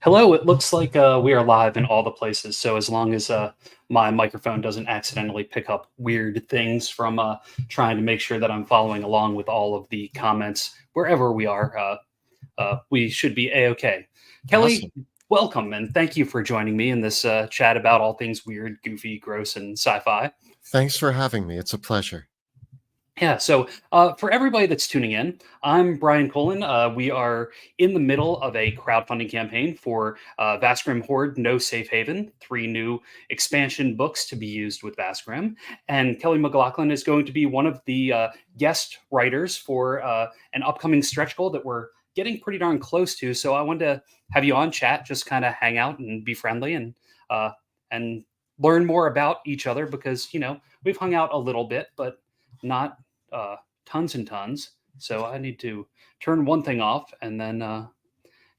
Hello, it looks like we are live in all the places. So as long as my microphone doesn't accidentally pick up weird things from trying to make sure that I'm following along with all of the comments wherever we are, we should be a-okay. Awesome. Kelly, welcome and thank you for joining me in this chat about all things weird, goofy, gross, and sci-fi. Thanks for having me. It's a pleasure. Yeah, so for everybody that's tuning in, I'm Brian Colin. We are in the middle of a crowdfunding campaign for Vast Grimm Horde No Safe Haven, three new expansion books to be used with Vast Grimm. And Kelly McLaughlin is going to be one of the guest writers for an upcoming stretch goal that we're getting pretty darn close to. So I wanted to have you on chat, just kind of hang out and be friendly uh, and learn more about each other because, we've hung out a little bit, but not tons and tons. So I need to turn one thing off, and then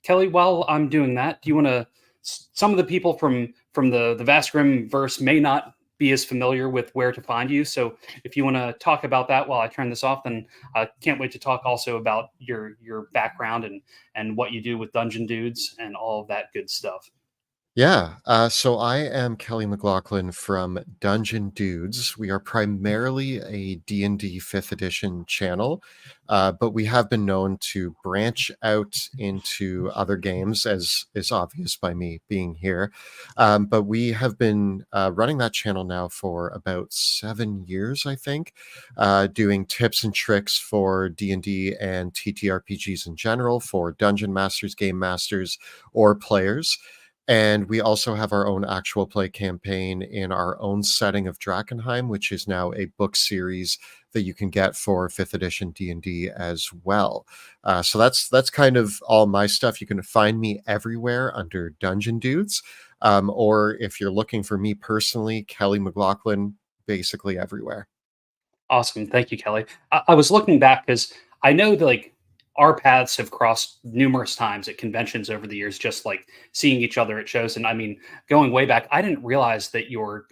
Kelly, while I'm doing that, do you want to? Some of the people from the Vast Grimm verse may not be as familiar with where to find you. So if you want to talk about that while I turn this off, then I can't wait to talk also about your background and what you do with Dungeon Dudes and all of that good stuff. Yeah, so I am Kelly McLaughlin from Dungeon Dudes. We are primarily a D&D 5th edition channel, but we have been known to branch out into other games, as is obvious by me being here. But we have been running that channel now for about 7 years, I think, doing tips and tricks for D&D and TTRPGs in general, for Dungeon Masters, Game Masters, or players. And we also have our own actual play campaign in our own setting of Drakkenheim, which is now a book series that you can get for 5th edition D&D as well. So that's kind of all my stuff. You can find me everywhere under Dungeon Dudes. Or if you're looking for me personally, Kelly McLaughlin, basically everywhere. Awesome. Thank you, Kelly. I was looking back because I know that like our paths have crossed numerous times at conventions over the years, just like seeing each other at shows. And I mean, going way back, I didn't realize that your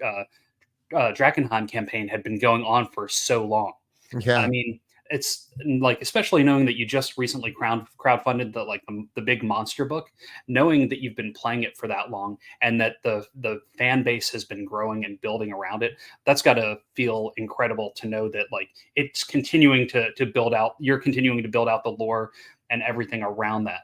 Drakkenheim campaign had been going on for so long. I Yeah. mean, it's like especially knowing that you just recently crowdfunded the big monster book, knowing that you've been playing it for that long and that the fan base has been growing and building around it. That's got to feel incredible to know that like it's continuing to build out. You're continuing to build out the lore and everything around that.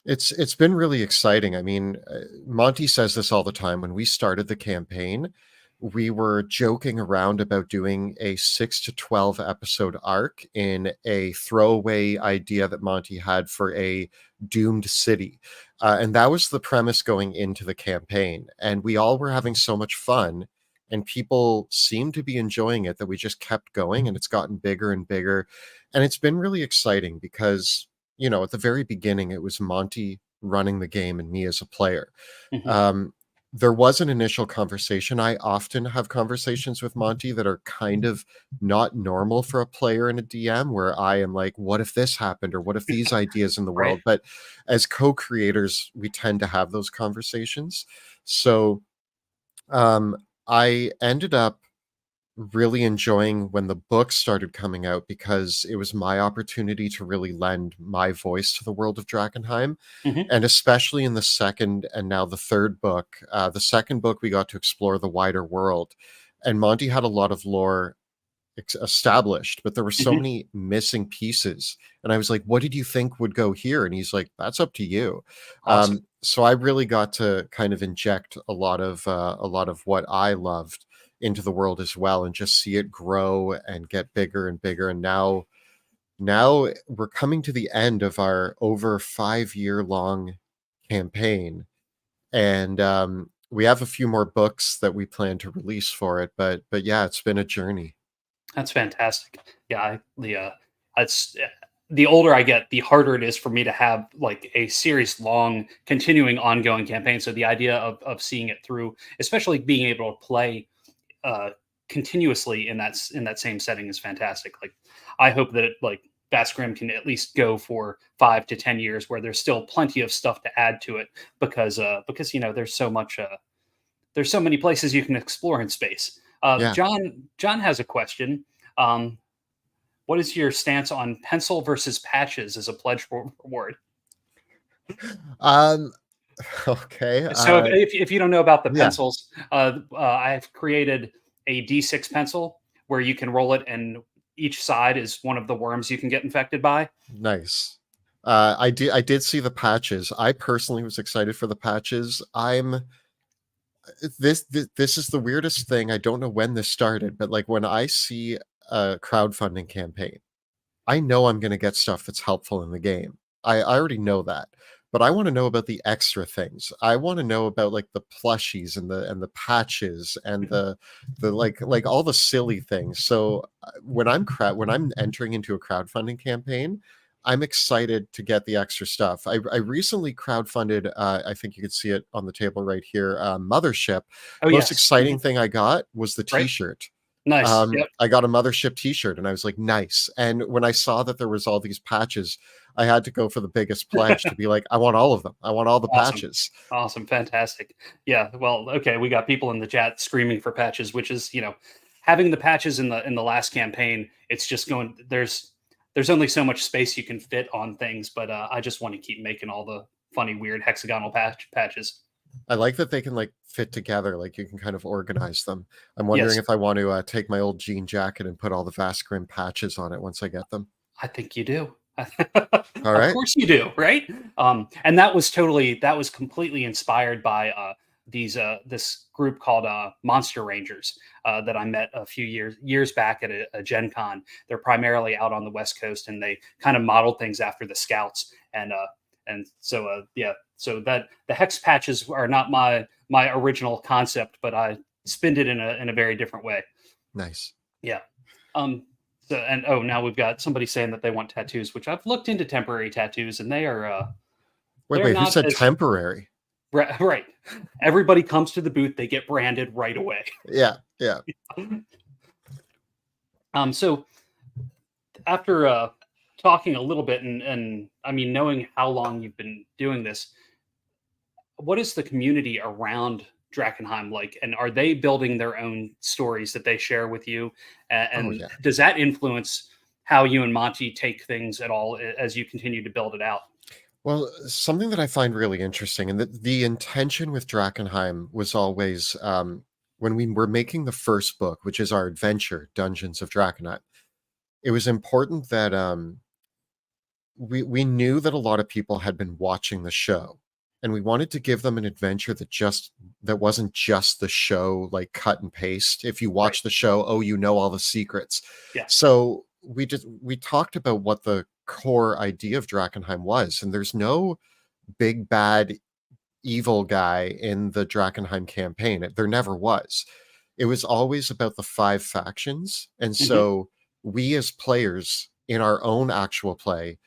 It's been really exciting. I mean, Monty says this all the time. When we started the campaign, we were joking around about doing a 6 to 12 episode arc in a throwaway idea that Monty had for a doomed city. And that was the premise going into the campaign. And we all were having so much fun, and people seemed to be enjoying it that we just kept going, and it's gotten bigger and bigger. And it's been really exciting because at the very beginning, it was Monty running the game and me as a player. Mhm. Um, there was an initial conversation. I often have conversations with Monty that are kind of not normal for a player and a DM, where I am like, what if this happened? Or what if these ideas in the Right. world? But as co creators, we tend to have those conversations. So um, I ended up really enjoying when the books started coming out because it was my opportunity to really lend my voice to the world of Drakkenheim. Mhm. And especially in the second and now the third book. The second book, we got to explore the wider world. And Monty had a lot of lore established, but there were so Mhm. many missing pieces. And I was like, what did you think would go here? And he's like, that's up to you. Awesome. So I really got to kind of inject a lot of what I loved into the world as well, and just see it grow and get bigger and bigger. And now we're coming to the end of our over 5 year long campaign, and we have a few more books that we plan to release for it. But yeah, it's been a journey. That's fantastic. Yeah, it's the older I get, the harder it is for me to have like a series long, continuing, ongoing campaign. So the idea of seeing it through, especially being able to play uh, continuously in that same setting, is fantastic. Like, I hope that like Vast Grimm can at least go for 5 to 10 years, where there's still plenty of stuff to add to it, because there's so much there's so many places you can explore in space. Yeah. John has a question. Um, what is your stance on pencil versus patches as a pledge reward? Um, okay. So if you don't know about the Yeah, pencils, I've created a D6 pencil where you can roll it, and each side is one of the worms you can get infected by. nice. I did see the patches. I personally was excited for the patches. This is the weirdest thing. I don't know when this started, but like when I see a crowdfunding campaign, I know I'm gonna get stuff that's helpful in the game. I already know that, but I wanna know about the extra things. I wanna know about, like, the plushies and the patches and the all the silly things. So, when I'm entering into a crowdfunding campaign, I'm excited to get the extra stuff. I recently crowdfunded, I think you could see it on the table right here, Mothership. Oh Most yes, exciting thing I got was the right, T-shirt. nice. Yep, I got a Mothership T-shirt, and I was like, "Nice." And when I saw that there was all these patches, I had to go for the biggest pledge to be like, "I want all of them. I want all the awesome, patches." awesome, fantastic. Yeah, well, okay, we got people in the chat screaming for patches, which is having the patches in the last campaign. It's just going there's only so much space you can fit on things, but I just want to keep making all the funny, weird hexagonal patches. I like that they can, like, fit together, like, you can kind of organize them. I'm wondering Yes, if I want to, take my old jean jacket and put all the Vast Grimm patches on it once I get them. I think you do. Of Alright. course you do, right? And that was completely inspired by these this group called Monster Rangers that I met a few years back at a Gen Con. They're primarily out on the West Coast, and they kind of modeled things after the Scouts. And so yeah, so that the hex patches are not my original concept, but I spinned it in a very different way. Nice. Yeah. Um, so and oh, now we've got somebody saying that they want tattoos, which I've looked into temporary tattoos, and they're Wait, who not said as temporary? right. Everybody comes to the booth, they get branded right away. Yeah, yeah. So after talking a little bit, and I mean knowing how long you've been doing this, what is the community around Drakkenheim like, and are they building their own stories that they share with you? Oh, And yeah. does that influence how you and Monty take things at all as you continue to build it out? Well, something that I find really interesting, and the intention with Drakkenheim was always, when we were making the first book, which is our adventure, Dungeons of Drakkenheim, it was important that we knew that a lot of people had been watching the show, and we wanted to give them an adventure that wasn't just the show, like cut and paste. If you Right. watch the show, oh, you know all the secrets. Yeah. So we talked about what the core idea of Drakkenheim was, and there's no big bad evil guy in the Drakkenheim campaign. There never was. It was always about the five factions. And Hmm. so we as players in our own actual play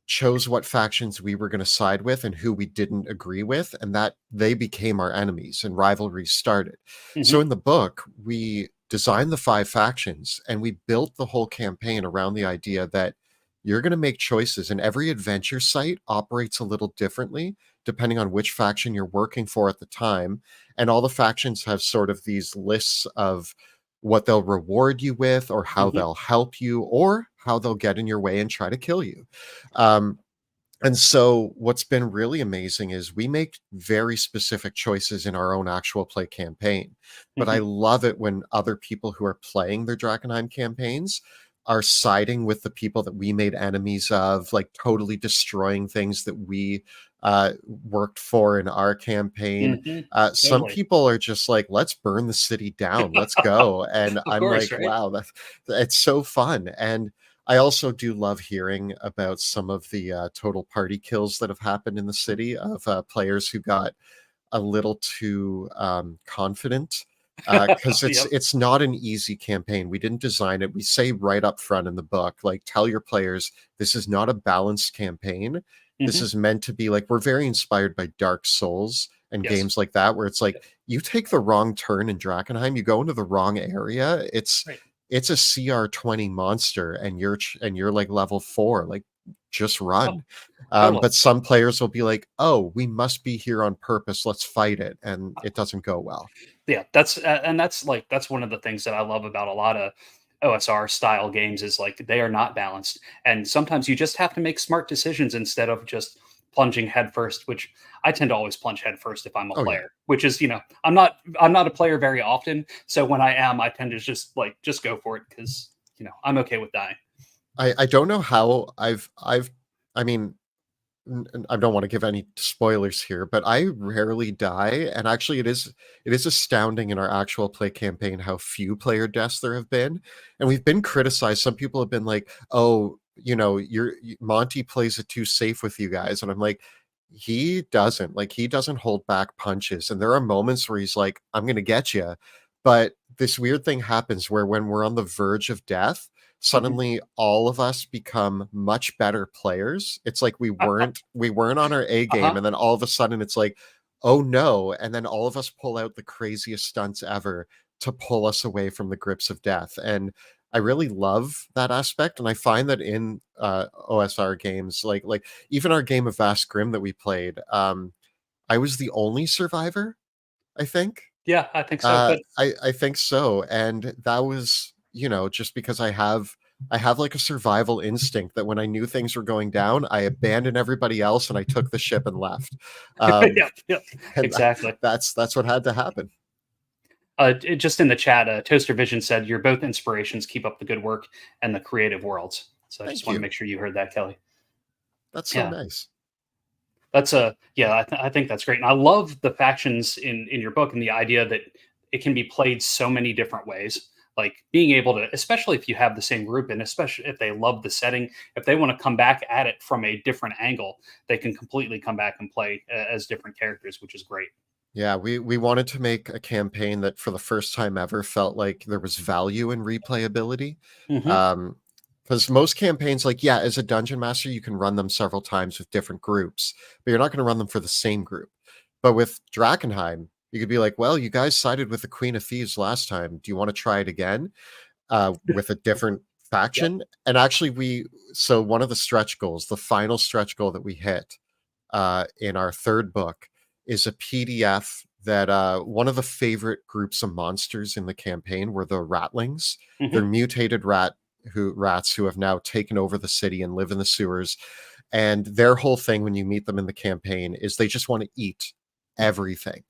chose what factions we were going to side with and who we didn't agree with, and that they became our enemies and rivalries started. So Hmm. in the book, we designed the five factions and we built the whole campaign around the idea that you're going to make choices, and every adventure site operates a little differently depending on which faction you're working for at the time. And all the factions have sort of these lists of what they'll reward you with, or how Hmm. they'll help you, or how they'll get in your way and try to kill you. Um, and so what's been really amazing is we make very specific choices in our own actual play campaign. But I Hmm. love it when other people who are playing their Drakkenheim campaigns are siding with the people that we made enemies of, like totally destroying things that we worked for in our campaign. Hmm. Some Totally. people are just like, let's burn the city down, let's go. And Of I'm course, like, right? wow, it's so fun. And I also do love hearing about some of the total party kills that have happened in the city of players who got a little too confident, because Yep. it's not an easy campaign. We didn't design it. We say right up front in the book, like, tell your players this is not a balanced campaign. This Hmm. is meant to be like, we're very inspired by Dark Souls and Yes. games like that, where it's like Yep. you take the wrong turn in Drakkenheim, you go into the wrong area. Right. It's a CR 20 monster, and you're like level 4. Like, just Oh, run. totally. But some players will be like, "Oh, we must be here on purpose. Let's fight it," and it doesn't go well. Yeah, that's one of the things that I love about a lot of OSR style games is like they are not balanced, and sometimes you just have to make smart decisions instead of just plunging headfirst, which I tend to always plunge headfirst if I'm a Oh yeah. player. Which is, I'm not a player very often, so when I am, I tend to just go for it because I'm okay with dying. I don't know how I mean, I don't want to give any spoilers here, but I rarely die, and actually, it is astounding in our actual play campaign how few player deaths there have been, and we've been criticized. Some people have been like, "Oh, Monty plays it too safe with you guys," and I'm like, he doesn't hold back punches, and there are moments where he's like, "I'm gonna get you," but this weird thing happens where when we're on the verge of death, Mhm. suddenly all of us become much better players. It's like we weren't on our A game, Uh-huh. and then all of a sudden it's like, oh no, and then all of us pull out the craziest stunts ever to pull us away from the grips of death. And I really love that aspect, and I find that in OSR games, like even our game of Vast Grimm that we played, I was the only survivor, I think. Yeah, I think so. But I think so, and that was, just because I have like a survival instinct that when I knew things were going down, I abandoned everybody else and I took the ship and left. Um, yeah, yeah, and exactly. that's what had to happen. Just in the chat, Toaster Vision said, "You're both inspirations. Keep up the good work and the creative worlds." So I just Thank want to you. make sure you heard that, Kelly. That's so Yeah, nice. that's a yeah. I think that's great, and I love the factions in your book and the idea that it can be played so many different ways. Like being able to, especially if you have the same group, and especially if they love the setting, if they want to come back at it from a different angle, they can completely come back and play as different characters, which is great. Yeah, we wanted to make a campaign that for the first time ever felt like there was value in replayability. Hmm. Um, because most campaigns, like, yeah, as a dungeon master, you can run them several times with different groups, but you're not going to run them for the same group. But with Drakkenheim, you could be like, well, you guys sided with the Queen of Thieves last time. Do you want to try it again with a different Yep. faction? And actually, so one of the stretch goals, the final stretch goal that we hit in our third book is a PDF that one of the favorite groups of monsters in the campaign were the Ratlings. They're Hmm. mutated rats who have now taken over the city and live in the sewers. And their whole thing when you meet them in the campaign is they just want to eat everything.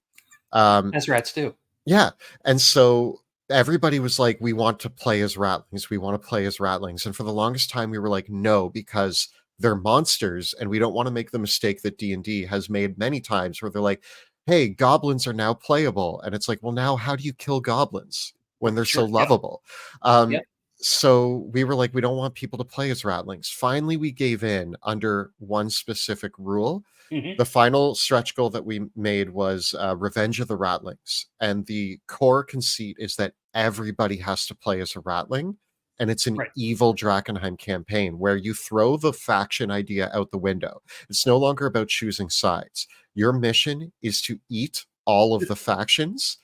Um, As rats do. yeah. And so everybody was like, we want to play as Ratlings. We want to play as Ratlings. And for the longest time, we were like, no, because they're monsters. And we don't want to make the mistake that D&D has made many times where they're like, hey, goblins are now playable. And it's like, well, now how do you kill goblins when they're so Sure. Yeah. lovable? Um, Yep. so we were like, we don't want people to play as Ratlings. Finally, we gave in under one specific rule. Hmm. The final stretch goal that we made was Revenge of the Ratlings. And the core conceit is that everybody has to play as a Ratling. And it's an Right. evil Drakkenheim campaign where you throw the faction idea out the window. It's no longer about choosing sides. Your mission is to eat all of the factions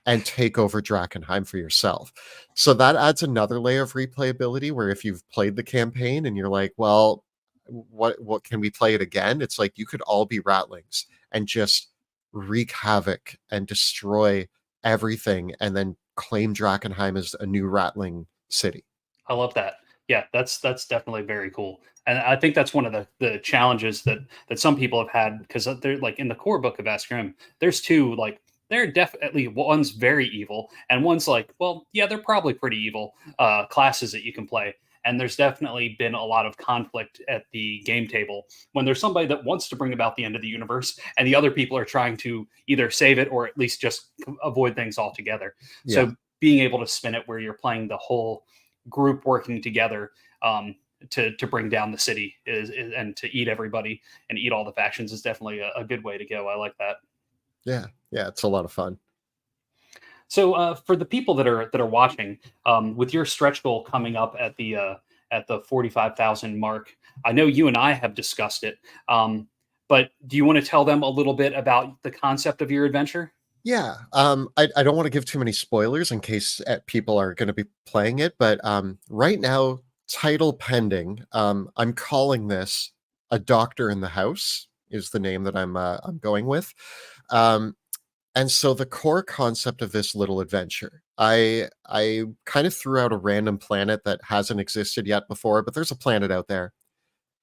and take over Drakkenheim for yourself. So that adds another layer of replayability where if you've played the campaign and you're like, well, what can we play it again? It's like you could all be Ratlings and just wreak havoc and destroy everything and then claim Drakkenheim as a new Ratling city. I love that. Yeah, that's definitely very cool. And I think that's one of the challenges that some people have had because they're like in the core book of Vast Grimm, there's two like they're definitely one's very evil and one's like, well, yeah, they're probably pretty evil classes that you can play. And there's definitely been a lot of conflict at the game table when there's somebody that wants to bring about the end of the universe and the other people are trying to either save it or at least just avoid things altogether. Yeah. So being able to spin it where you're playing the whole group working together to bring down the city and to eat everybody and eat all the factions is definitely a good way to go. I like that. Yeah. Yeah. It's a lot of fun. So for the people that are watching, with your stretch goal coming up at the 45,000 mark, I know you and I have discussed it. But do you want to tell them a little bit about the concept of your adventure? Yeah. I don't want to give too many spoilers in case people are going to be playing it, but right now, title pending. I'm calling this A Doctor in the House is the name that I'm going with. Um, And so the core concept of this little adventure, I kind of threw out a random planet that hasn't existed yet before, but there's a planet out there.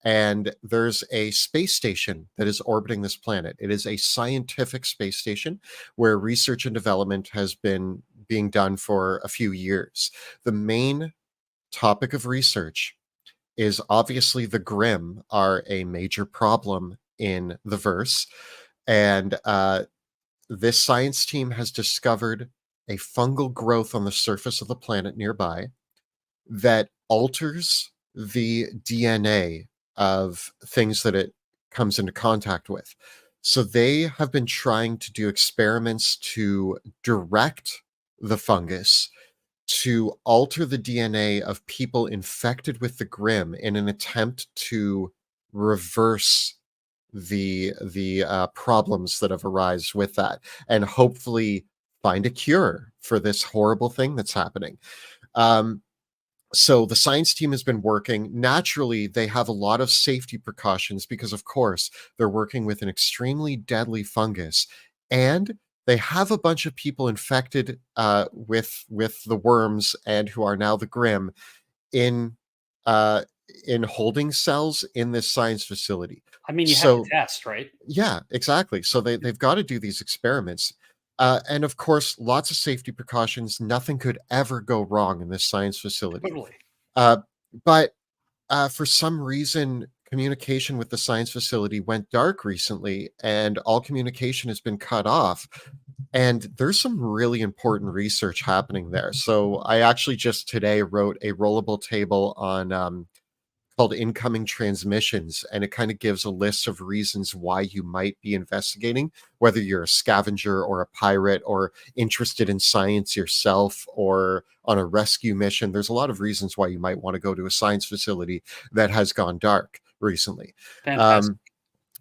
And there's a space station that is orbiting this planet. It is a scientific space station where research and development has been being done for a few years. The main topic of research is obviously the Grimm are a major problem in the verse. And this science team has discovered a fungal growth on the surface of the planet nearby that alters the DNA of things that it comes into contact with. So they have been trying to do experiments to direct the fungus to alter the DNA of people infected with the Grim in an attempt to reverse the problems that have arisen with that, and hopefully find a cure for this horrible thing that's happening. Um, so the science team has been working. Naturally, they have a lot of safety precautions because, of course, they're working with an extremely deadly fungus, and they have a bunch of people infected with the worms and who are now the Grim in uh, in holding cells in this science facility. I mean, you have to So test, right? yeah, exactly. So they've got to do these experiments. And of course, lots of safety precautions. Nothing could ever go wrong in this science facility. Totally. Uh, but for some reason, communication with the science facility went dark recently, and all communication has been cut off. And there's some really important research happening there. So I actually just today wrote a rollable table on called incoming transmissions, and it kind of gives a list of reasons why you might be investigating, whether you're a scavenger or a pirate or interested in science yourself or on a rescue mission. There's a lot of reasons why you might want to go to a science facility that has gone dark recently. Fantastic. um,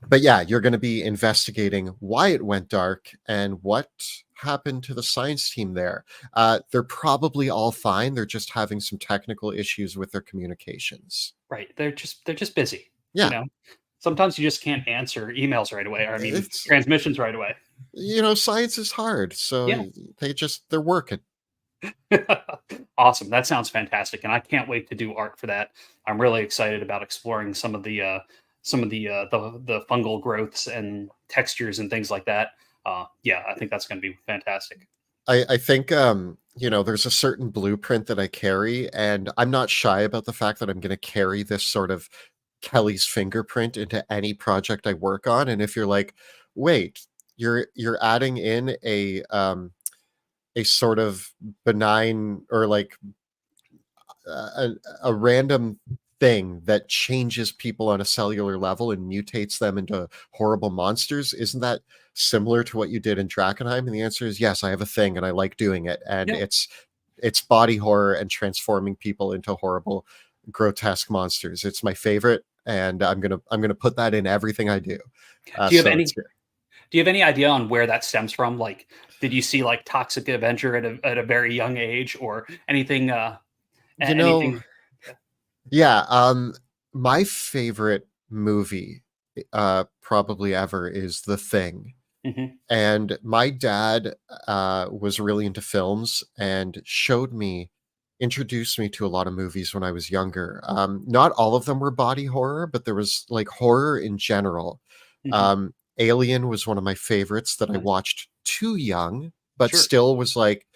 but yeah, you're going to be investigating why it went dark and what happened to the science team there. They're probably all fine. They're just having some technical issues with their communications. Right. They're just busy. You Yeah, know, sometimes you just can't answer emails right away, or I mean, it's transmissions right away. science is hard, so Yeah. they're working. Awesome. That sounds fantastic, and I can't wait to do art for that. I'm really excited about exploring some of the fungal growths and textures and things like that. Yeah, I think that's going to be fantastic. I think there's a certain blueprint that I carry, and I'm not shy about the fact that I'm going to carry this sort of Kelly's fingerprint into any project I work on. And if you're like, wait, you're adding in a sort of benign or like a random thing that changes people on a cellular level and mutates them into horrible monsters, isn't that similar to what you did in Drakenheim? And the answer is yes, I have a thing and I like doing it. And Yeah. it's body horror and transforming people into horrible, grotesque monsters. It's my favorite, and I'm gonna put that in everything I do. Do you have So it's any Do you have any idea on where that stems from? Like, did you see like Toxic Avenger at a very young age, or anything? you know, Anything? yeah. My favorite movie, probably ever, is The Thing. Hmm. And my dad was really into films and introduced me to a lot of movies when I was younger. Not all of them were body horror, but there was like horror in general. Hmm. Alien was one of my favorites that I Nice. watched too young, but Sure. still was like,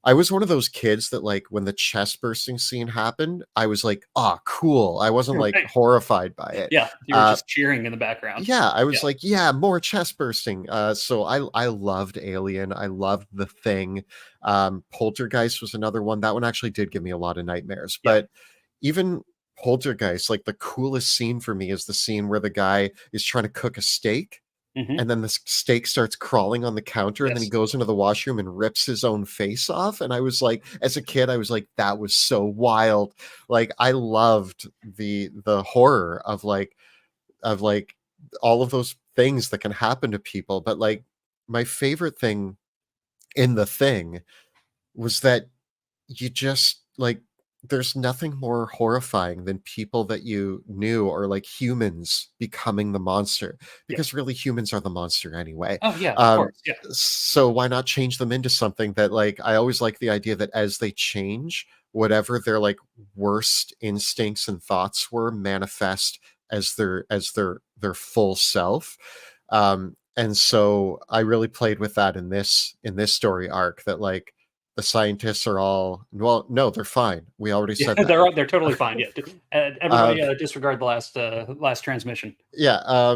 I was one of those kids that, like, when the chest bursting scene happened, I was like, "Ah, cool." I wasn't like Right. horrified by it. Yeah, you were Uh, just cheering in the background. yeah, I Yeah. was like, "Yeah, more chest bursting." So I loved Alien. I loved The Thing. Poltergeist was another one. That one actually did give me a lot of nightmares. Yeah. But even Poltergeist, like the coolest scene for me is the scene where the guy is trying to cook a steak, Hmm. and then the steak starts crawling on the counter, and then he Yes. goes into the washroom and rips his own face off. And I was like, as a kid, I was like, that was so wild. Like I loved the horror of like all of those things that can happen to people. But like my favorite thing in The Thing was that you just like there's nothing more horrifying than people that you knew, or like humans becoming the monster, Yeah. because really humans are the monster anyway. Oh yeah, of um course. Yeah. so why not change them into something that, like, I always like the idea that as they change, whatever their like worst instincts and thoughts were manifest their full self. And so I really played with that in this story arc, that like the scientists are all, well, no, they're fine. We already Yeah, said that. they're totally fine. Yeah, Um, everybody disregard the last transmission. yeah,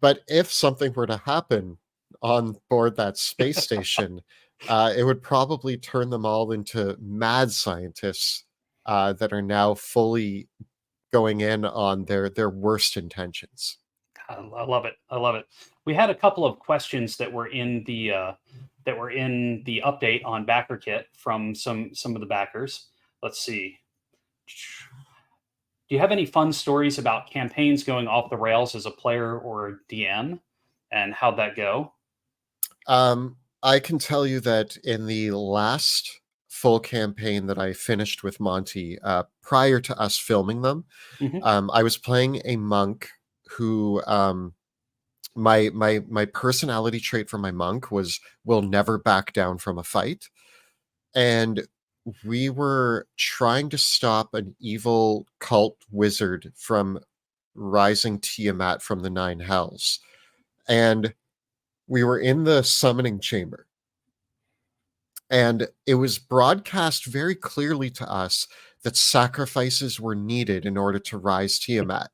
but if something were to happen on board that space station, it would probably turn them all into mad scientists that are now fully going in on their worst intentions. I love it. I love it. We had a couple of questions that were in the update on Backer Kit from some of the backers. Let's see. Do you have any fun stories about campaigns going off the rails as a player or DM, and how'd that go? I can tell you that in the last full campaign that I finished with Monty, prior to us filming them, Hmm. I was playing a monk who, my personality trait for my monk was will never back down from a fight, and we were trying to stop an evil cult wizard from rising Tiamat from the nine hells, and we were in the summoning chamber, and it was broadcast very clearly to us that sacrifices were needed in order to rise Tiamat.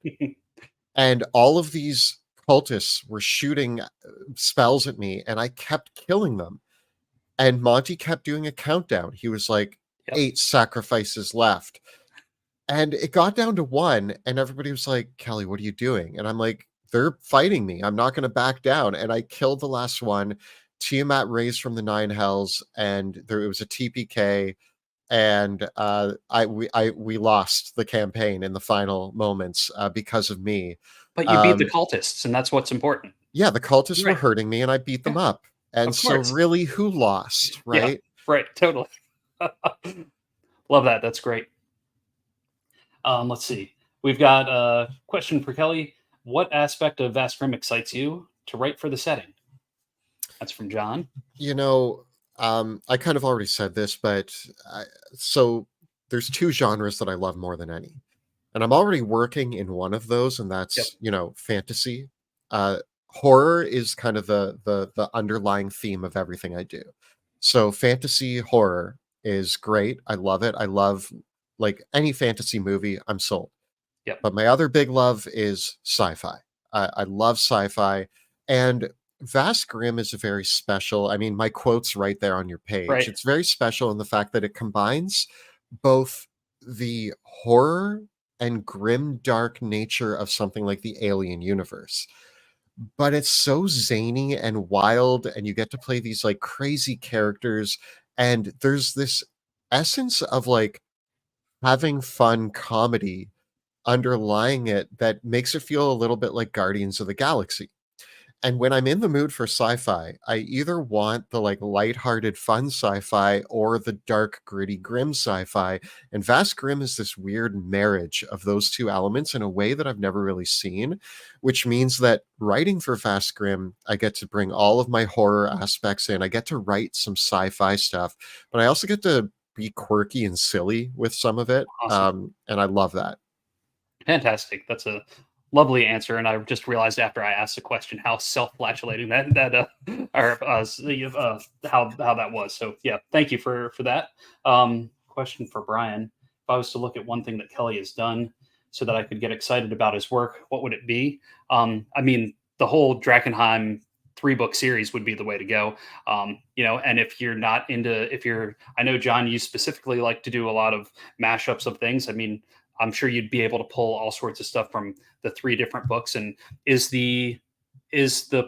And all of these cultists were shooting spells at me, and I kept killing them. And Monty kept doing a countdown. He was like, Yep. 8 sacrifices left. And it got down to 1, and everybody was like, Kelly, what are you doing? And I'm like, they're fighting me. I'm not going to back down. And I killed the last one. Tiamat raised from the nine hells, and it was a TPK, and we lost the campaign in the final moments because of me. But you beat the Um, cultists, and that's what's important. yeah, the cultists were Right. hurting me, and I beat them Yeah. up. And Of so, course. really, who lost, Yeah. right? Right. Totally. Love that. That's great. Let's see. We've got a question for Kelly. What aspect of Vast Grimm excites you to write for the setting? That's from John. You know, I kind of already said this, but so there's 2 genres that I love more than any. And I'm already working in one of those, and Yep. that's, fantasy. Uh, Horror is kind of the underlying theme of everything I do. So fantasy horror is great. I love it. I love, like, any fantasy movie, I'm sold. Yep. But my other big love is sci-fi. I love sci-fi, and Vast Grimm is a very special. I mean, my quote's right there on your page. Right. It's very special in the fact that it combines both the horror and grim dark nature of something like the Alien universe. But it's so zany and wild, and you get to play these like crazy characters, and there's this essence of like having fun comedy underlying it that makes it feel a little bit like Guardians of the Galaxy. And when I'm in the mood for sci-fi, I either want the like lighthearted fun sci-fi or the dark, gritty, grim sci-fi. And Vast Grimm is this weird marriage of those 2 elements in a way that I've never really seen, which means that writing for Vast Grimm, I get to bring all of my horror aspects in. I get to write some sci-fi stuff, but I also get to be quirky and silly with some of it. Awesome. And I love that. Fantastic. That's a lovely answer. And I just realized after I asked the question how self-flatulating or how that was. So yeah, thank you for that. Question for Brian: if I was to look at one thing that Kelly has done so that I could get excited about his work, what would it be? I mean, the whole Drakenheim 3-book series would be the way to go. And if you're not into, I know John, you specifically like to do a lot of mashups of things. I mean, I'm sure you'd be able to pull all sorts of stuff from the 3 different books. And is the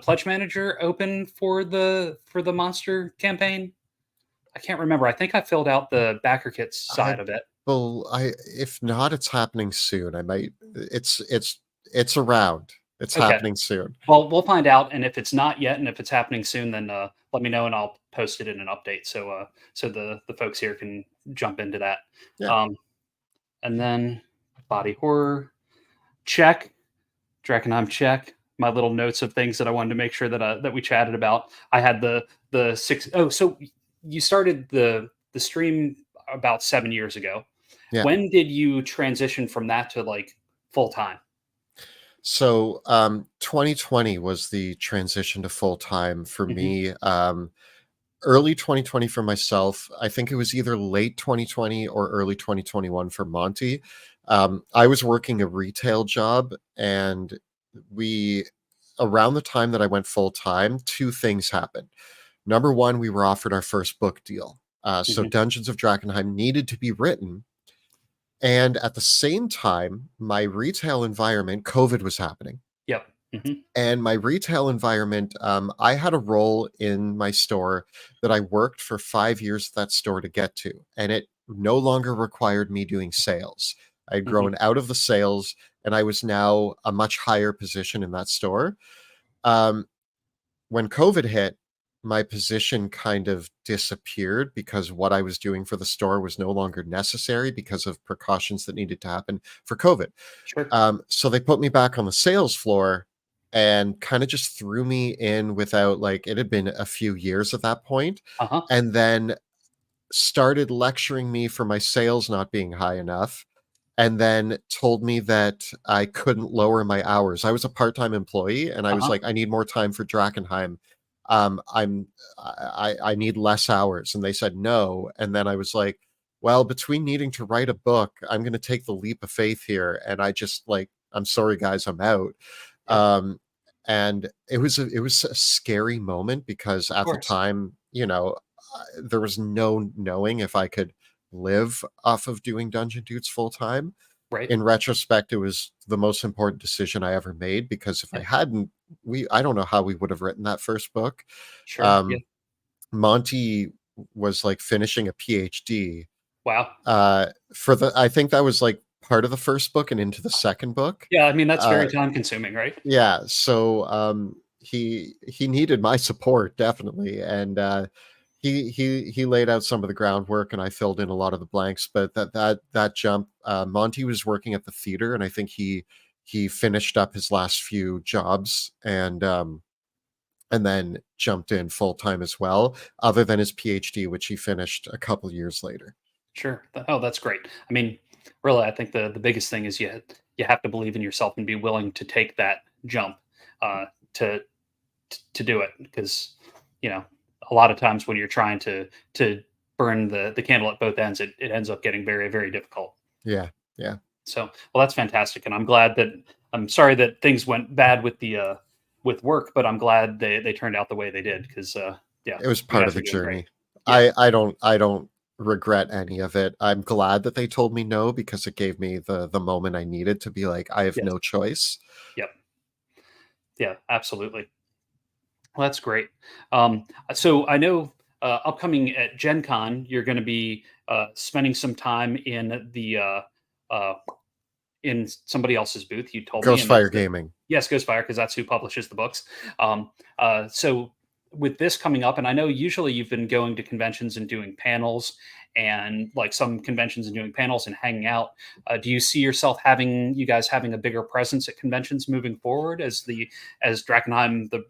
pledge manager open for the monster campaign? I can't remember. I think I filled out the backer kits I side of it. Well, I if not, it's happening soon. I might it's around. It's Okay. happening soon. Well, we'll find out. And if it's not yet, and if it's happening soon, then let me know, and I'll post it in an update so the folks here can jump into that. Yeah. Um, and then body horror check. Drakenheim check. My little notes of things that I wanted to make sure that we chatted about. I had the 6. Oh, so you started the stream about 7 years ago. Yeah. When did you transition from that to like full time? So, 2020 was the transition to full time for Hmm. me. Early 2020 for myself. I think it was either late 2020 or early 2021 for Monty. I was working a retail job, and we, around the time that I went full time, two things happened. Number one, we were offered our first book deal. So, Hmm. Dungeons of Drakenheim needed to be written. And at the same time, my retail environment, COVID was happening. Yep. Hmm. And my retail environment, I had a role in my store that I worked for 5 years at that store to get to, and it no longer required me doing sales. I'd Hmm. grown out of the sales, and I was now a much higher position in that store. Um, when COVID hit, my position kind of disappeared because what I was doing for the store was no longer necessary because of precautions that needed to happen for COVID. Sure. So they put me back on the sales floor and kind of just threw me in without, like, it had been a few years at that point, Uh-huh. and then started lecturing me for my sales not being high enough, and then told me that I couldn't lower my hours. I was a part-time employee, and I was Uh-huh. like, "I need more time for Drakenheim. I'm I need less hours." And they said, "No." And then I was like, "Well, between needing to write a book, I'm gonna take the leap of faith here." And I just like, "I'm sorry, guys, I'm out." Yeah. Um, and it was a scary moment because Of at the course. time, there was no knowing if I could live off of doing Dungeon Dudes full time. Right. In retrospect, it was the most important decision I ever made because if I Yeah. hadn't, I don't know how we would have written that first book. Sure. Yeah. Um, Monty was like finishing a PhD. Wow. I think that was like part of the first book and into the second book. Yeah. I mean, that's Uh, very time consuming, right? yeah, so he needed my support definitely, and he laid out some of the groundwork, and I filled in a lot of the blanks. But that jump, Monty was working at the theater, and I think he finished up his last few jobs, and then jumped in full time as well, other than his PhD, which he finished a couple years later. Sure. Oh, that's great. I mean, really, I think the biggest thing is you have to believe in yourself and be willing to take that jump uh, to to do it because you know a lot of times when you're trying to burn the candle at both ends, it ends up getting very very difficult. Yeah, yeah, So, well, that's fantastic, and I'm glad that I'm sorry that things went bad with work, but I'm glad they turned out the way they did because yeah, it was you part of guys the are doing great. journey. Yeah. I don't regret any of it. I'm glad that they told me no because it gave me the moment I needed to be like, I have Yes. no choice. Yep. Yeah. Absolutely. Well, that's great. So I know upcoming at Gen Con, you're going to be spending some time uh, in somebody else's booth. You told me, and Ghostfire that's Gaming. yes, Ghostfire, because that's who publishes the books. So with this coming up, and I know usually you've been going to conventions and doing panels, and like some conventions and doing panels and hanging out. Do you see yourself having you guys having a bigger presence at conventions moving forward as Drakenheim the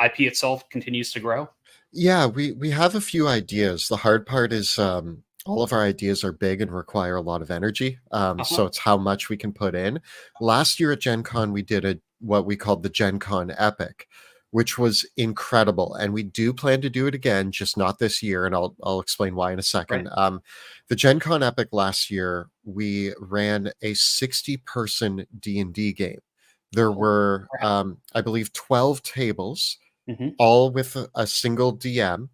IP itself continues to grow? Yeah, we have a few ideas. The hard part is all of our ideas are big and require a lot of energy. Uh huh. So it's how much we can put in. Last year at Gen Con, we did a what we called the Gen Con Epic, which was incredible. And we do plan to do it again, just not this year. And I'll explain why in a Right. second. The Gen Con Epic last year, we ran a 60-person D&D game. There Holy were, crap. I believe, 12 tables, Hmm. all with a single DM,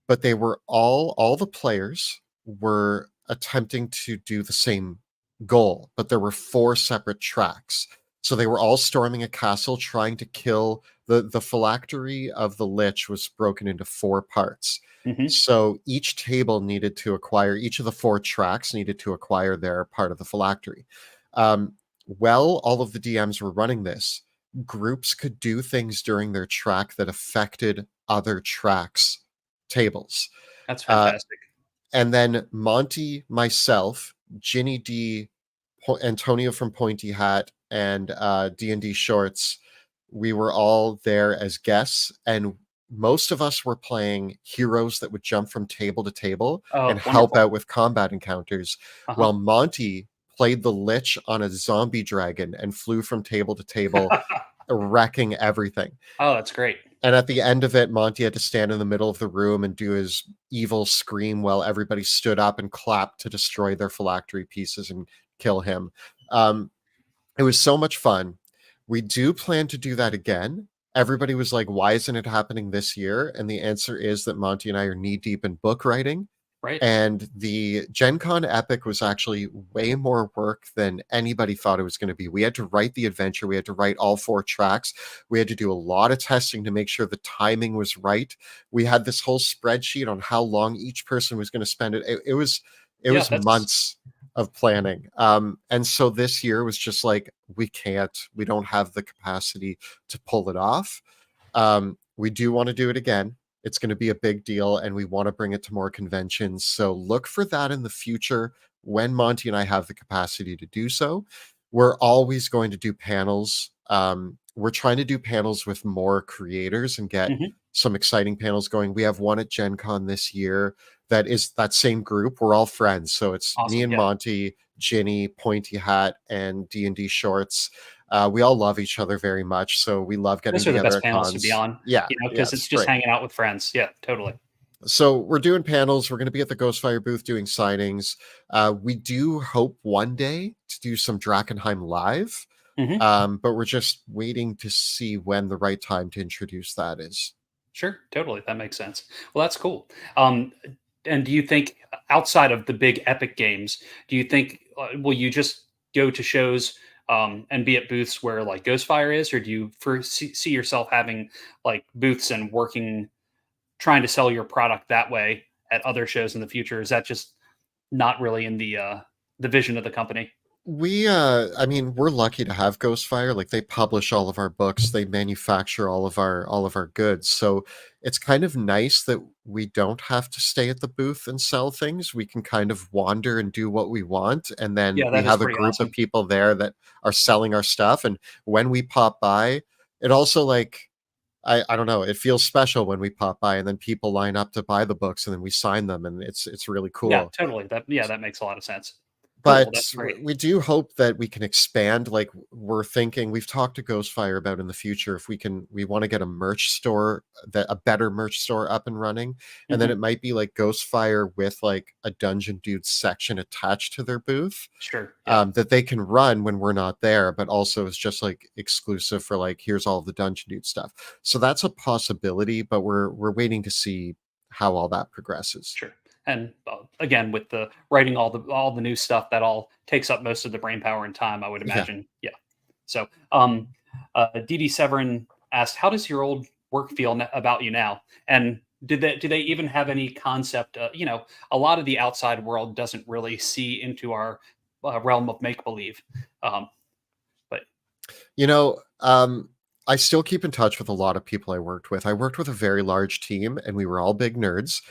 but they were all the players were attempting to do the same goal, but there were four separate tracks. So they were all storming a castle trying to kill the phylactery of the lich was broken into four parts. Hmm. So each of the four tracks needed to acquire their part of the phylactery. All of the DMs were running this, groups could do things during their track that affected other tracks tables. That's Uh, fantastic. and then Monty, myself, Ginny D, Antonio from Pointy Hat, and D&D Shorts, we were all there as guests, and most of us were playing heroes that would jump from table to table and Oh, help wonderful. out with combat encounters, Uh huh. while Monty played the Lich on a zombie dragon and flew from table to table, wrecking everything. Oh, that's great. And at the end of it, Monty had to stand in the middle of the room and do his evil scream while everybody stood up and clapped to destroy their phylactery pieces and kill him. Um, it was so much fun. We do plan to do that again. Everybody was like, why isn't it happening this year? And the answer is that Monty and I are knee deep in book writing. Right. And the Gen Con Epic was actually way more work than anybody thought it was going to be. We had to write the adventure. We had to write all 4 tracks. We had to do a lot of testing to make sure the timing was right. We had this whole spreadsheet on how long each person was going to spend it. It Yeah, was that's months of planning. And so this year was just like, we don't have the capacity to pull it off. We do want to do it again. It's going to be a big deal, and we want to bring it to more conventions. So look for that in the future when Monty and I have the capacity to do so. We're always going to do panels. We're trying to do panels with more creators and get mhm, some exciting panels going. We have one at Gen Con this year that is that same group. We're all friends. So it's me awesome. and Yeah, Monty, Ginny, Pointy Hat, and D&D Shorts. We all love each other very much. So we love getting those are the together best at panels to be cons. on. Yeah, yeah, Because it's it's just great. hanging out with friends. Yeah, totally. So we're doing panels. We're going to be at the Ghostfire booth doing signings. We do hope one day to do some Drakenheim live, Hmm. but we're just waiting to see when the right time to introduce that is. Sure, totally. That makes sense. Well, that's cool. Um, and do you think outside of the big epic games, do you think will you just go to shows and be at booths where like Ghostfire is, or do you see yourself having like booths and working, trying to sell your product that way at other shows in the future? Is that just not really in the vision of the company? I mean, we're lucky to have Ghostfire. Like they publish all of our books, they manufacture all of our goods. So it's kind of nice that we don't have to stay at the booth and sell things. We can kind of wander and do what we want. And then Yeah, we that is have a pretty group of awesome. people there that are selling our stuff. And when we pop by, it also like I don't know, it feels special when we pop by and then people line up to buy the books and then we sign them and it's really Yeah, cool. totally. That makes a lot of sense. Cool. But That's great. we do hope that we can expand. Like we're thinking, we've talked to Ghostfire about in the future if we want to get a merch store, that a better merch store up and running, and then Hmm. it might be like Ghostfire with like a Dungeon Dudes section attached to their booth, Sure. Yeah. that they can run when we're not there, but also is just like exclusive for like here's all the Dungeon Dude stuff. So that's a possibility, but we're waiting to see how all that progresses. Sure. And again, with the writing all the new stuff, that all takes up most of the brain power and time, I would Yeah. imagine. Yeah. So, DD Severin asked, "How does your old work feel about you now?" And do they even have any concept? A lot of the outside world doesn't really see into our realm of make believe. Um, but You know, I still keep in touch with a lot of people I worked with. I worked with a very large team, and we were all big nerds.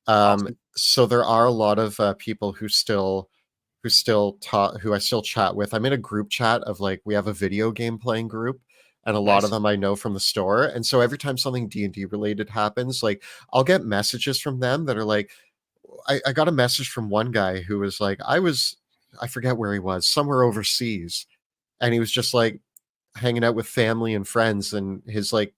awesome, So there are a lot of people who I still chat with. I'm in a group chat of like we have a video game playing group, and a lot of nice, them I know from the store. And so every time something D&D related happens, like I'll get messages from them that are like, I got a message from one guy who was like, I forget where he was, somewhere overseas, and he was just like hanging out with family and friends, and his like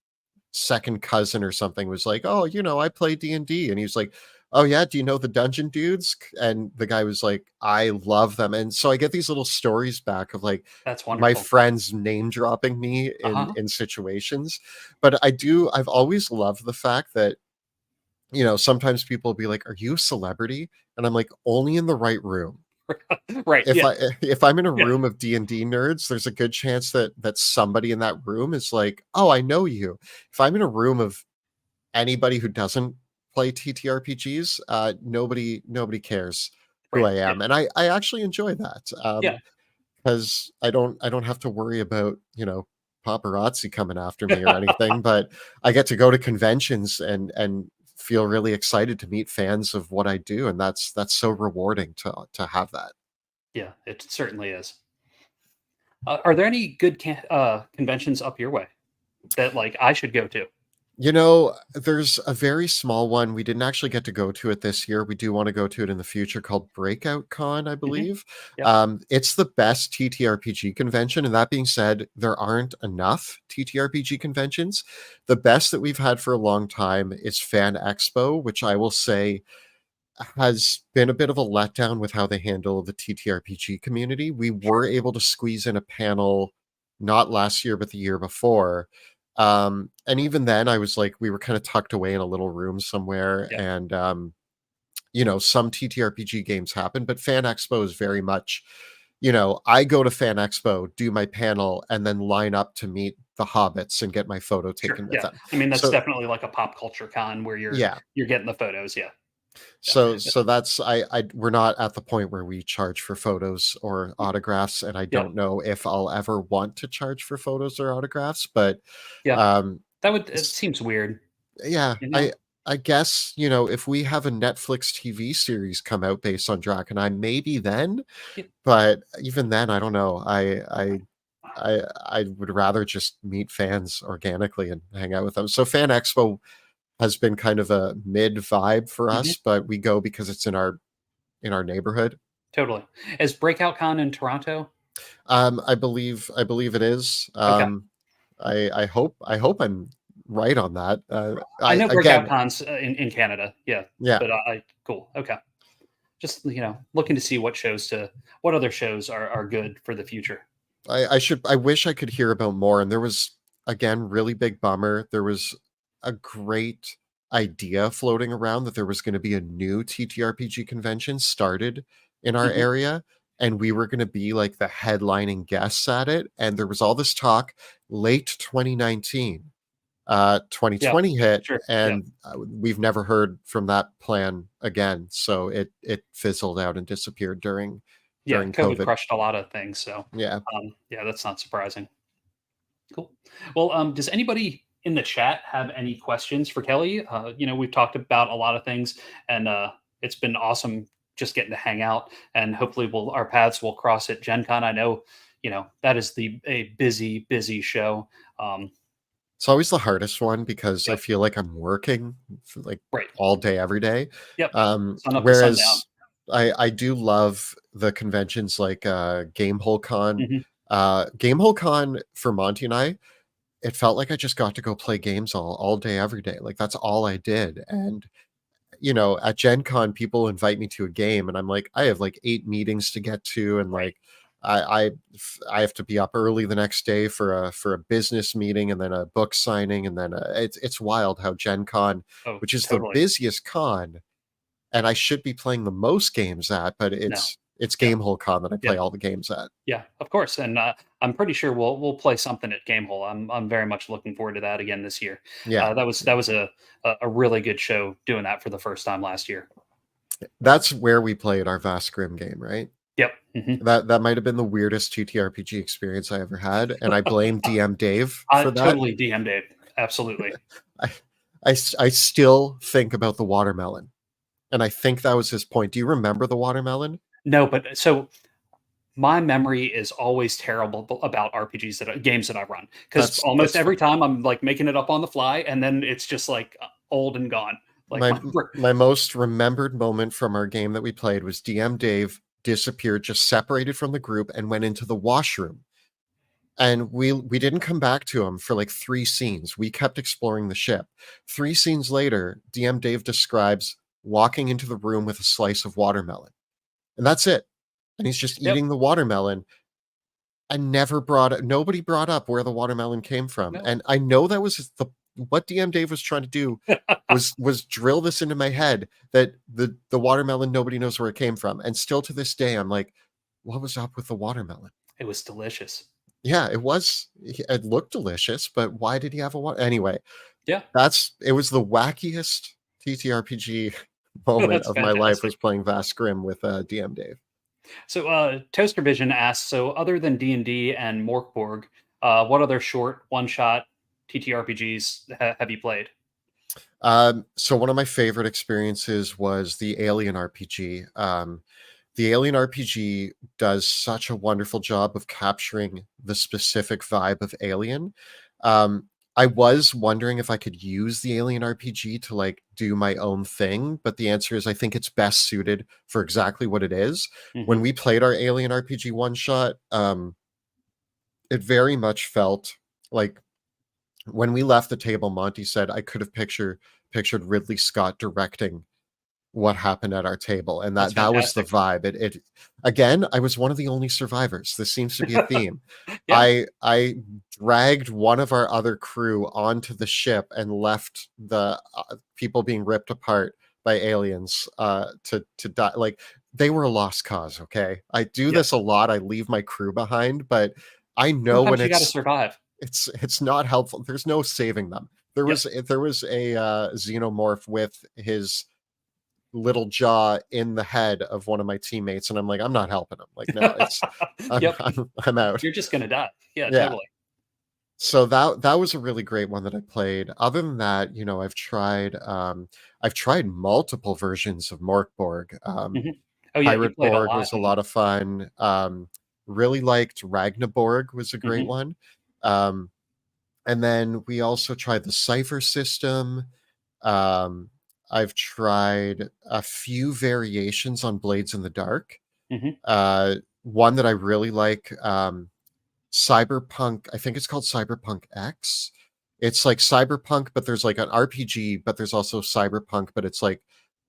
second cousin or something was like, "Oh, I play D&D." And he was like, "Oh yeah, do you know the Dungeon Dudes?" And the guy was like, "I love them." And so I get these little stories back of like that's my wonderful. friends name dropping me Uh in huh. situations. But I've always loved the fact that sometimes people will be like, "Are you a celebrity?" And I'm like, "Only in the right room." Right. If Yeah. I if I'm in a Yeah. room of D&D nerds, there's a good chance that somebody in that room is like, "Oh, I know you." If I'm in a room of anybody who doesn't play TTRPGs, nobody cares who Right. I Yeah. am, and I actually enjoy that, Yeah. because I don't have to worry about, paparazzi coming after me or anything, but I get to go to conventions and feel really excited to meet fans of what I do, and that's so rewarding to have that. Yeah. It certainly is. Are there any good conventions up your way that like I should go to? There's a very small one. We didn't actually get to go to it this year. We do want to go to it in the future called Breakout Con, I Hmm. believe. Yep. It's the best TTRPG convention. And that being said, there aren't enough TTRPG conventions. The best that we've had for a long time is Fan Expo, which I will say has been a bit of a letdown with how they handle the TTRPG community. We were Sure. able to squeeze in a panel not last year, but the year before. And even then, I was like, we were kind of tucked away in a little room somewhere. Yeah. And, some TTRPG games happen, but Fan Expo is very much, I go to Fan Expo, do my panel, and then line up to meet the hobbits and get my photo Sure. taken with Yeah. them. I mean, that's So, definitely like a pop culture con where yeah, you're getting the photos. Yeah. Yeah. so that's I we're not at the point where we charge for photos or Y- autographs, and I Yep. don't know if I'll ever want to charge for photos or autographs, but Yeah. um It s- seems weird, yeah, you know? I guess, if we have a Netflix TV series come out based on Drakenheim, maybe then, Yeah. but even then, I don't know. I would rather just meet fans organically and hang out with them. So Fan Expo has been kind of a mid vibe for Mhm. us, but we go because it's in our neighborhood. Totally. Is Breakout Con in Toronto? I believe it is. Okay. I hope I'm right on that. I I know Breakout again, Con's in Canada. Yeah. yeah. But cool. Okay. Just, looking to see what other shows are good for the future. I wish I could hear about more. And there was, again, really big bummer. There was a great idea floating around that there was going to be a new TTRPG convention started in our Mhm. area, and we were going to be like the headlining guests at it. And there was all this talk late 2019. Yeah. 2020 hit, Sure. Yeah. and we've never heard from that plan again. So it fizzled out and disappeared during Yeah. COVID COVID. crushed a lot of things. So, Yeah. yeah, that's not surprising. Cool. Well, does anybody in the chat have any questions for Kelly? We've talked about a lot of things, and it's been awesome just getting to hang out. And hopefully, our paths will cross at Gen Con. I know, that is a busy, busy show. Um, It's always the hardest one because I yep. feel like I'm working for like Right. all day, every day. Yep. Sun up to sundown. Whereas I do love the conventions like Gamehole Con. Hmm. Gamehole Con for Monty and I, it felt like I just got to go play games all day, every day. Like that's all I did. And at Gen Con, people invite me to a game, and I'm like, I have like 8 meetings to get to, and Right. like I have to be up early the next day for a business meeting, and then a book signing, and then it's wild how Gen Con, Oh, which is the totally. busiest con, and I should be playing the most games at, but No. it's Yeah. Gamehole Con that I Yeah. play all the games at. Yeah, of course, and I'm pretty sure we'll play something at Gamehole. I'm very much looking forward to that again this year. Yeah, That was a really good show doing that for the first time last year. that's where we played our Vast Grimm game, right? Yep. Hmm. That might have been the weirdest TTRPG experience I ever had, and I blame DM Dave I for that. totally DM'd it. Absolutely. I, I still think about the watermelon, and I think that was his point. Do you remember the watermelon? No, but so my memory is always terrible about RPGs games that I run because almost That's every fine. time I'm like making it up on the fly, and then it's just like old and gone. Like My my my most remembered moment from our game that we played was DM Dave disappeared, just separated from the group, and went into the washroom. And we didn't come back to him for like 3 scenes. We kept exploring the ship. 3 scenes later, DM Dave describes walking into the room with a slice of watermelon. And that's it. And he's just yep. eating the watermelon and nobody brought up where the watermelon came from. No. And I know that was what DM Dave was trying to do was drill this into my head that the watermelon, nobody knows where it came from. And still to this day, I'm like, what was up with the watermelon? It was delicious. Yeah, it looked delicious, but why did he have a water? Anyway, Yeah. it was the wackiest TTRPG moment That's of my life fantastic. was playing Vast Grimm with DM Dave. So, Toaster Vision asks, so other than D&D and Morkborg, what other short one-shot TTRPGs have you played? So one of my favorite experiences was the Alien RPG. The Alien RPG does such a wonderful job of capturing the specific vibe of Alien. Um, I was wondering if I could use the Alien RPG to like do my own thing, but the answer is I think it's best suited for exactly what it is. When Hmm. we played our Alien RPG one shot, it very much felt like when we left the table, Monty said I could have pictured Ridley Scott directing what happened at our table, and That's that was the fantastic. vibe. It again, I was one of the only survivors. This seems to be a theme. Yeah. I dragged one of our other crew onto the ship and left the people being ripped apart by aliens to die. Like they were a lost cause. Okay, I do Yeah. this a lot. I leave my crew behind, but I know when Sometimes you got to survive. it's not helpful. There's no saving them. Yep. There was a xenomorph with his little jaw in the head of one of my teammates, and I'm like, I'm not helping him. Like, no, it's Yep. I'm out. You're just gonna die. Yeah, Yeah. totally. So that was a really great one that I played. Other than that, I've tried multiple versions of Morkborg. Hmm. Oh yeah, you Pirate played a Borg lot. was a lot of fun. Really liked Ragnaborg was a great Hmm. one. Um, and then we also tried the Cipher system. Um, I've tried a few variations on Blades in the Dark. Hmm. One that I really like, Cyberpunk, I think it's called Cyberpunk X. It's like Cyberpunk, but there's like an RPG, but there's also Cyberpunk, but it's like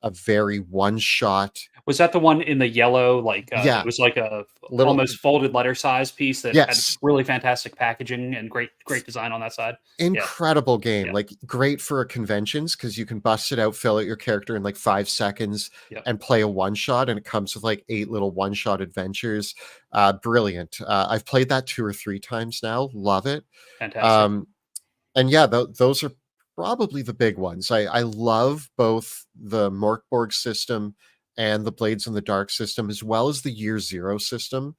a very one shot. Was that the one in the yellow? Like it Yeah, was like a little, almost folded letter size piece that had yes, really fantastic packaging and great design on that side. Yeah. incredible game. Yeah. Like great for conventions because you can bust it out, fill out your character in like 5 seconds Yeah. and play a one shot. And it comes with like 8 little one shot adventures. Brilliant. I've played that 2 or 3 times now. Love it. Fantastic. Um, and yeah, those are probably the big ones. I love both the Morkborg system and the Blades in the Dark system, as well as the Year Zero system.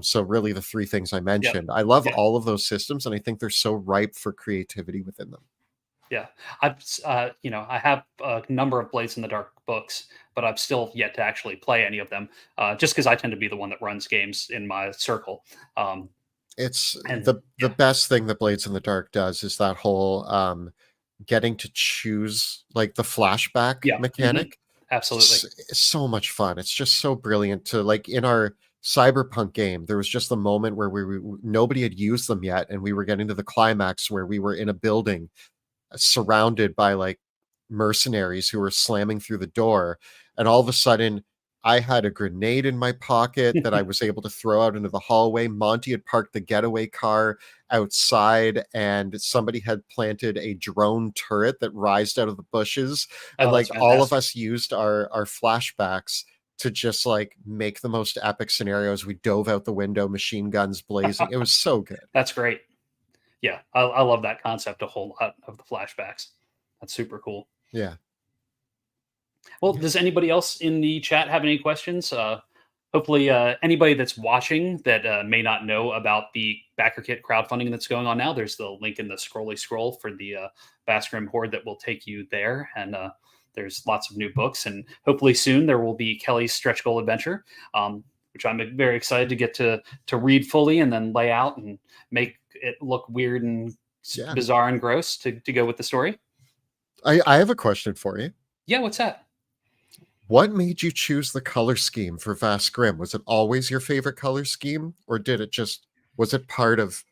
So really the three things I Yep. mentioned. I love Yeah. all of those systems, and I think they're so ripe for creativity within them. Yeah. I have a number of Blades in the Dark books, but I've still yet to actually play any of them, just because I tend to be the one that runs games in my circle. Um, It's and the yeah, best thing that Blades in the Dark does is that whole getting to choose like the flashback yeah, hmm, mechanic. absolutely. It's so much fun. It's just so brilliant to like in our cyberpunk game. There was just the moment where nobody had used them yet, and we were getting to the climax where we were in a building surrounded by like mercenaries who were slamming through the door, and all of a sudden I had a grenade in my pocket that I was able to throw out into the hallway. Monty had parked the getaway car outside, and somebody had planted a drone turret that rised out of the bushes, and Oh, that's like all of fantastic. us used our flashbacks to just like make the most epic scenarios. We dove out the window, machine guns blazing. It was so good. That's great. Yeah, I love that concept a whole lot of the flashbacks. That's super cool. Yeah. Well, does anybody else in the chat have any questions? Hopefully, anybody that's watching that may not know about the Backer Kit crowdfunding that's going on now, there's the link in the scrolly scroll for the Vast Grimm Horde that will take you there. And there's lots of new books. And hopefully soon there will be Kelly's Stretch Goal Adventure, which I'm very excited to get to read fully and then lay out and make it look weird and Yeah. bizarre and gross to go with the story. I have a question for you. Yeah, what's that? What made you choose the color scheme for Vast Grimm? Was it always your favorite color scheme, or was it part of?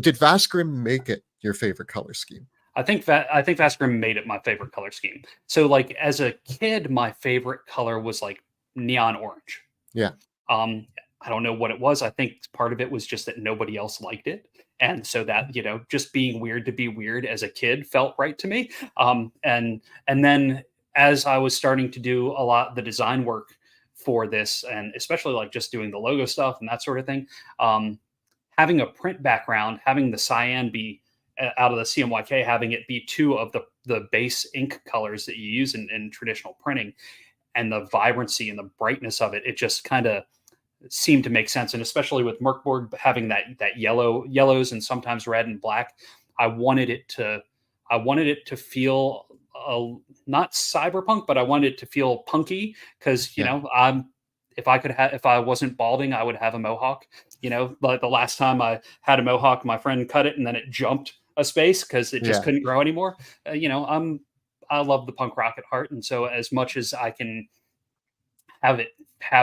Did Vast Grimm make it your favorite color scheme? I think Vast Grimm made it my favorite color scheme. So like as a kid, my favorite color was like neon orange. Yeah, Um, I don't know what it was. I think part of it was just that nobody else liked it. And so that, just being weird to be weird as a kid felt right to me. And then as I was starting to do a lot of the design work for this, and especially like just doing the logo stuff and that sort of thing, having a print background, having the cyan be out of the CMYK, having it be two of the base ink colors that you use in traditional printing, and the vibrancy and the brightness of it, it just kind of seemed to make sense. And especially with Merkborg having that yellows and sometimes red and black, I wanted it to I wanted it to feel not cyberpunk, but I wanted it to feel punky because yeah, I'm if I wasn't balding, I would have a mohawk. Like the last time I had a mohawk, my friend cut it and then it jumped a space because it just Yeah. couldn't grow anymore. I love the punk rock at heart, and so as much as I can have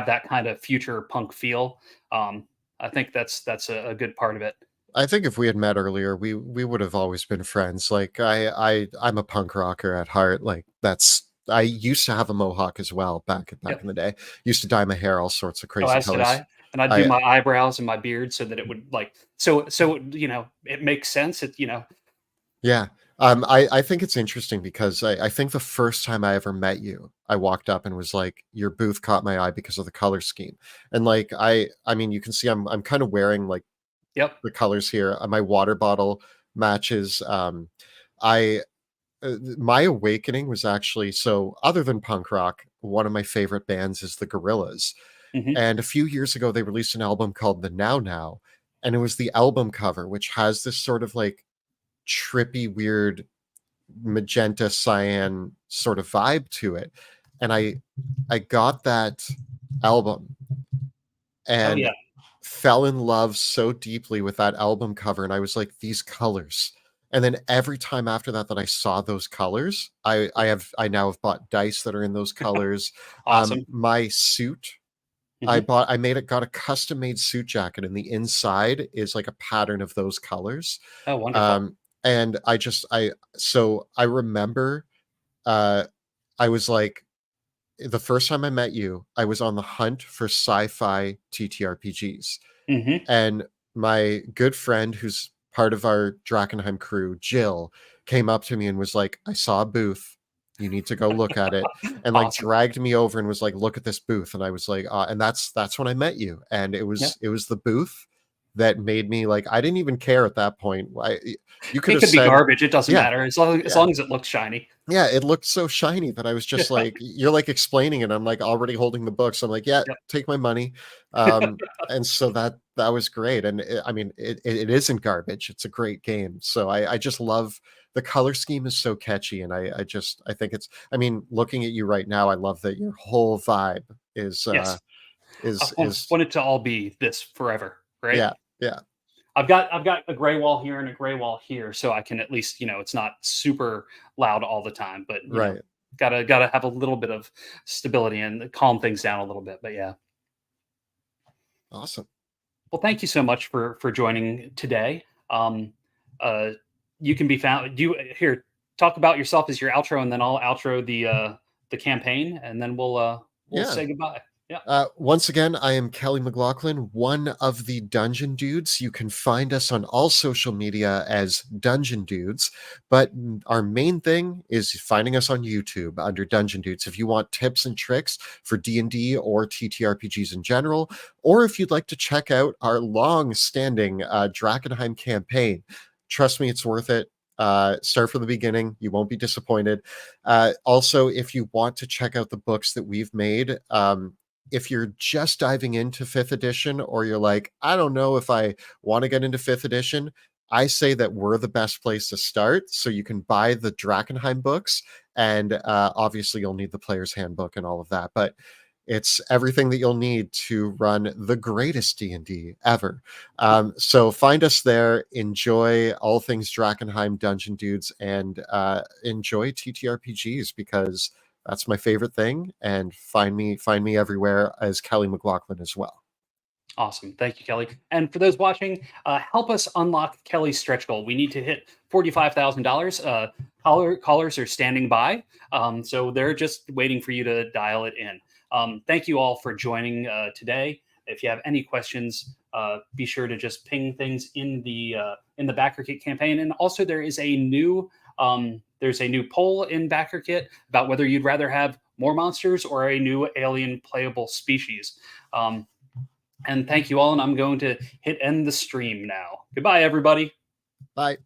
that kind of future punk feel, um, I think that's a good part of it. I think if we had met earlier, we would have always been friends. Like I'm a punk rocker at heart. Like that's I used to have a mohawk as well back Yep. in the day. Used to dye my hair all sorts of Oh, crazy as did colors. I. And I'd do I my eyebrows and my beard so that it would like so it makes sense. Yeah. I think it's interesting because I think the first time I ever met you, I walked up and was like, your booth caught my eye because of the color scheme. And like I mean you can see I'm kind of wearing like Yep. the colors here. My water bottle matches. I My awakening was actually so other than punk rock, one of my favorite bands is the Gorillaz. Hmm. And a few years ago they released an album called The Now Now, and it was the album cover which has this sort of like trippy weird magenta cyan sort of vibe to it. And I got that album Oh and yeah. fell in love so deeply with that album cover, and I was like, these colors. And then every time after that that I saw those colors, I now have bought dice that are in those colors. Awesome. My suit Hmm. I made it got a custom made suit jacket, and the inside is like a pattern of those colors. Oh, wonderful. um and I remember uh I was like, the first time I met you, I was on the hunt for sci-fi TTRPGs. Hmm. And my good friend, who's part of our Drakenheim crew, Jill, came up to me and was like, I saw a booth. You need to go look at it. And like Awesome. dragged me over and was like, look at this booth. And I was like, and that's when I met you. And Yeah. it was the booth that made me like, I didn't even care at that point. You could It have could be said, garbage. It doesn't yeah, matter as yeah. long as it looks shiny. Yeah, it looked so shiny that I was just like, you're like explaining it. I'm like already holding the books. I'm like, yeah, Yep. take my money. And so that was great. And I mean, it isn't garbage. It's a great game. So I just love the color scheme is so catchy. And I think it's, I mean, looking at you right now, I love that your whole vibe is, Yes. is, Want it to all be this forever, right? yeah, yeah, I've got a gray wall here and a gray wall here, so I can at least it's not super loud all the time, but right. gotta have a little bit of stability and calm things down a little bit. But yeah, Awesome. well, thank you so much for joining today. Uh, you can be found. Do you here talk about yourself as your outro, and then I'll outro the campaign, and then we'll Yeah. say goodbye. Yeah. Once again, I am Kelly McLaughlin, one of the Dungeon Dudes. You can find us on all social media as Dungeon Dudes, but our main thing is finding us on YouTube under Dungeon Dudes. If you want tips and tricks for D&D or TTRPGs in general, or if you'd like to check out our long-standing Drakenheim campaign, trust me, it's worth it. Start from the beginning. You won't be disappointed. Also, if you want to check out the books that we've made, if you're just diving into fifth edition, or you're like, I don't know if I want to get into fifth edition, I say that we're the best place to start. So you can buy the Drakenheim books, and obviously you'll need the player's handbook and all of that, but it's everything that you'll need to run the greatest D&D ever. So find us there, enjoy all things Drakenheim Dungeon Dudes, and enjoy TTRPGs, because that's my favorite thing. And find me everywhere as Kelly McLaughlin as well. Awesome. Thank you, Kelly. And for those watching, help us unlock Kelly's stretch goal. We need to hit $45,000. Callers are standing by. So they're just waiting for you to dial it in. Thank you all for joining today. If you have any questions, be sure to just ping things in the Backer Kit campaign. And also, there's a new poll in Backer Kit about whether you'd rather have more monsters or a new alien playable species. And thank you all. And I'm going to hit end the stream now. Goodbye, everybody. Bye.